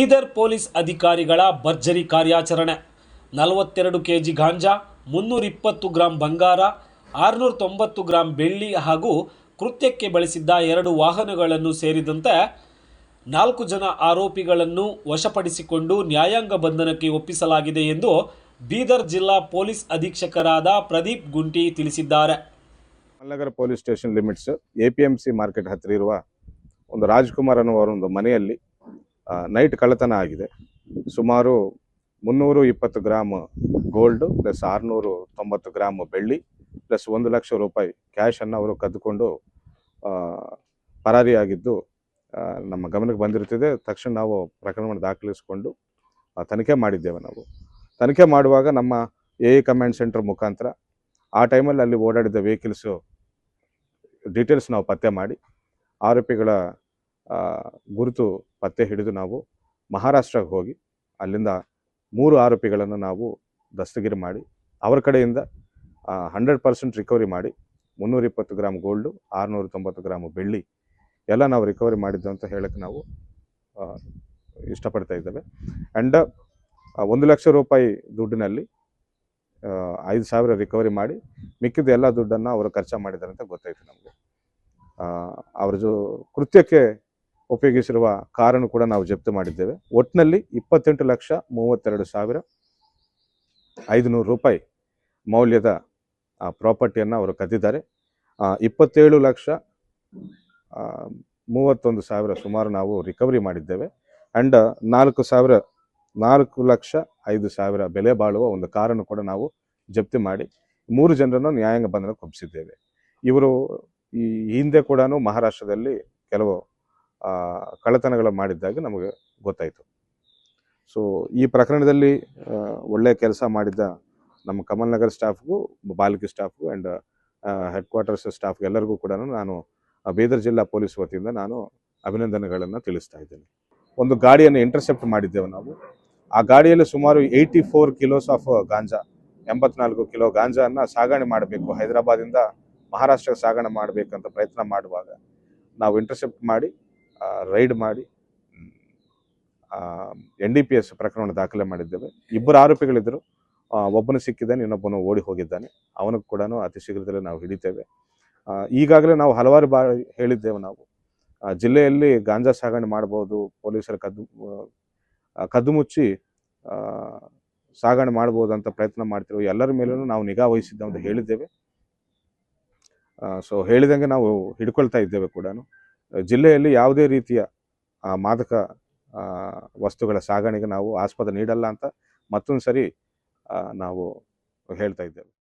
Bidar police ಅಧಿಕಾರಿಗಳ ಭರ್ಜರಿ ಕಾರ್ಯಾಚರಣೆ. 42 ಕೆಜಿ ಗಾಂಜಾ, 320 ಗ್ರಾಂ ಬಂಗಾರ, 690 ಗ್ರಾಂ ಬೆಳ್ಳಿ ಹಾಗೂ ಕೃತ್ಯಕ್ಕೆ ಬಳಸಿದ್ದ 2 ವಾಹನಗಳನ್ನು ಸೇರಿದಂತೆ 4 ಜನ ಆರೋಪಿಗಳನ್ನು ವಶಪಡಿಸಿಕೊಂಡು ನ್ಯಾಯಾಂಗ ಬಂಧನಕ್ಕೆ ಒಪ್ಪಿಸಲಾಗಿದೆ ಎಂದು ಬೀದರ್ ಜಿಲ್ಲಾ ಪೊಲೀಸ್ ಅಧೀಕ್ಷಕರಾದ ಪ್ರದೀಪ್ ಗುಂಟಿ ತಿಳಿಸಿದ್ದಾರೆ. Mallanagar police station limits APMC market ಹತ್ತಿರ ಇರುವ ಒಂದು ರಾಜ್ಕುಮಾರ್ ಅನ್ನುವರ ಒಂದು ಮನೆಯಲ್ಲಿ ನೈಟ್ ಕಳ್ಳತನ ಆಗಿದೆ. ಸುಮಾರು 320 ಗ್ರಾಂ ಗೋಲ್ಡ್ ಪ್ಲಸ್ 690 ಗ್ರಾಂ ಬೆಳ್ಳಿ ಪ್ಲಸ್ 1 ಲಕ್ಷ ರೂಪಾಯಿ ಕ್ಯಾಶ್ ಅನ್ನು ಅವರು ಕದ್ದುಕೊಂಡು ಪರಾರಿಯಾಗಿದ್ದು ನಮ್ಮ ಗಮನಕ್ಕೆ ಬಂದಿರುತ್ತದೆ. ತಕ್ಷಣ ನಾವು ಪ್ರಕರಣವನ್ನು ದಾಖಲಿಸಿಕೊಂಡು ತನಿಖೆ ಮಾಡಿದ್ದೇವೆ. ನಾವು ತನಿಖೆ ಮಾಡುವಾಗ ನಮ್ಮ AE ಕಮಾಂಡ್ ಸೆಂಟರ್ ಮುಖಾಂತರ ಆ ಟೈಮಲ್ಲಿ ಅಲ್ಲಿ ಓಡಾಡಿದ ವೆಹಿಕಲ್ಸು ಡೀಟೇಲ್ಸ್ ನಾವು ಪತ್ತೆ ಮಾಡಿ ಆರೋಪಿಗಳ ಗುರುತು ಪತ್ತೆ ಹಿಡಿದು ನಾವು ಮಹಾರಾಷ್ಟ್ರಕ್ಕೆ ಹೋಗಿ ಅಲ್ಲಿಂದ 3 ಆರೋಪಿಗಳನ್ನು ನಾವು ದಸ್ತಗಿರಿ ಮಾಡಿ ಅವರ ಕಡೆಯಿಂದ 100% ರಿಕವರಿ ಮಾಡಿ 320 ಗ್ರಾಂ ಗೋಲ್ಡು, 690 ಗ್ರಾಂ ಬೆಳ್ಳಿ ಎಲ್ಲ ನಾವು ರಿಕವರಿ ಮಾಡಿದ್ದು ಅಂತ ಹೇಳಕ್ಕೆ ನಾವು ಇಷ್ಟಪಡ್ತಾ ಇದ್ದೇವೆ. ಆ್ಯಂಡ್ 1 ಲಕ್ಷ ರೂಪಾಯಿ ದುಡ್ಡಿನಲ್ಲಿ 5,000 ರಿಕವರಿ ಮಾಡಿ ಮಿಕ್ಕಿದ ಎಲ್ಲ ದುಡ್ಡನ್ನು ಅವರು ಖರ್ಚು ಮಾಡಿದ್ದಾರೆ ಅಂತ ಗೊತ್ತಾಯಿತು ನಮಗೆ. ಅವರ ಕೃತ್ಯಕ್ಕೆ ಉಪಯೋಗಿಸಿರುವ ಕಾರನ್ನು ಕೂಡ ನಾವು ಜಪ್ತಿ ಮಾಡಿದ್ದೇವೆ. ಒಟ್ಟಿನಲ್ಲಿ 28,32,500 ರೂಪಾಯಿ ಮೌಲ್ಯದ ಪ್ರಾಪರ್ಟಿಯನ್ನು ಅವರು ಕದ್ದಿದ್ದಾರೆ. 27,31,000 ಸುಮಾರು ನಾವು ರಿಕವರಿ ಮಾಡಿದ್ದೇವೆ. ಆ್ಯಂಡ್ 4,05,000 ಬೆಲೆ ಬಾಳುವ ಒಂದು ಕಾರನ್ನು ಕೂಡ ನಾವು ಜಪ್ತಿ ಮಾಡಿ 3 ಜನರನ್ನು ನ್ಯಾಯಾಂಗ ಬಂಧನಕ್ಕೆ ಒಪ್ಪಿಸಿದ್ದೇವೆ. ಇವರು ಈ ಹಿಂದೆ ಕೂಡ ಮಹಾರಾಷ್ಟ್ರದಲ್ಲಿ ಕೆಲವು ಕಳ್ಳತನಗಳು ಮಾಡಿದ್ದಾಗಿ ನಮಗೆ ಗೊತ್ತಾಯಿತು. ಸೊ ಈ ಪ್ರಕರಣದಲ್ಲಿ ಒಳ್ಳೆಯ ಕೆಲಸ ಮಾಡಿದ್ದ ನಮ್ಮ ಕಮಲ್ ನಗರ್ ಸ್ಟಾಫ್ಗೂ, ಬಾಲ್ಕಿ ಸ್ಟಾಫ್ಗೂ ಆ್ಯಂಡ್ ಹೆಡ್ ಕ್ವಾರ್ಟರ್ಸ್ ಸ್ಟಾಫ್ಗೆ ಎಲ್ಲರಿಗೂ ಕೂಡ ನಾನು ಬೀದರ್ ಜಿಲ್ಲಾ ಪೊಲೀಸ್ ವತಿಯಿಂದ ನಾನು ಅಭಿನಂದನೆಗಳನ್ನು ತಿಳಿಸ್ತಾ ಇದ್ದೇನೆ. ಒಂದು ಗಾಡಿಯನ್ನು ಇಂಟರ್ಸೆಪ್ಟ್ ಮಾಡಿದ್ದೇವೆ ನಾವು. ಆ ಗಾಡಿಯಲ್ಲಿ ಸುಮಾರು 84 ಕಿಲೋಸ್ ಆಫ್ ಗಾಂಜಾ, 84 ಕಿಲೋ ಗಾಂಜಾವನ್ನು ಸಾಗಣೆ ಮಾಡಬೇಕು, ಹೈದರಾಬಾದಿಂದ ಮಹಾರಾಷ್ಟ್ರಕ್ಕೆ ಸಾಗಣೆ ಮಾಡಬೇಕಂತ ಪ್ರಯತ್ನ ಮಾಡುವಾಗ ನಾವು ಇಂಟರ್ಸೆಪ್ಟ್ ಮಾಡಿ ರೈಡ್ ಮಾಡಿ NDPS ಪ್ರಕರಣವನ್ನು ದಾಖಲೆ ಮಾಡಿದ್ದೇವೆ. 2 ಆರೋಪಿಗಳಿದ್ದರು. ಒಬ್ಬನು ಸಿಕ್ಕಿದ್ದಾನೆ, ಇನ್ನೊಬ್ಬನು ಓಡಿ ಹೋಗಿದ್ದಾನೆ. ಅವನಿಗೆ ಕೂಡ ಅತಿ ಶೀಘ್ರದಲ್ಲೇ ನಾವು ಹಿಡಿತೇವೆ. ಈಗಾಗಲೇ ನಾವು ಹಲವಾರು ಬಾರಿ ಹೇಳಿದ್ದೇವೆ. ನಾವು ಜಿಲ್ಲೆಯಲ್ಲಿ ಗಾಂಜಾ ಸಾಗಣೆ ಮಾಡ್ಬೋದು, ಪೊಲೀಸರ ಕದ್ದು ಮುಚ್ಚಿ ಸಾಗಣೆ ಮಾಡ್ಬೋದು ಅಂತ ಪ್ರಯತ್ನ ಮಾಡ್ತಿರೋ ಎಲ್ಲರ ಮೇಲೂ ನಾವು ನಿಗಾ ವಹಿಸಿದ್ದೇವೆ ಅಂತ ಹೇಳಿದ್ದೇವೆ. ಸೊ ಹೇಳಿದಂಗೆ ನಾವು ಹಿಡ್ಕೊಳ್ತಾ ಇದ್ದೇವೆ ಕೂಡ. ಜಿಲ್ಲೆಯಲ್ಲಿ ಯಾವುದೇ ರೀತಿಯ ಮಾದಕ ವಸ್ತುಗಳ ಸಾಗಣೆಗೆ ನಾವು ಆಸ್ಪದ ನೀಡಲ್ಲ ಅಂತ ಮತ್ತೊಂದು ಸರಿ ನಾವು ಹೇಳ್ತಾ ಇದ್ದೇವೆ.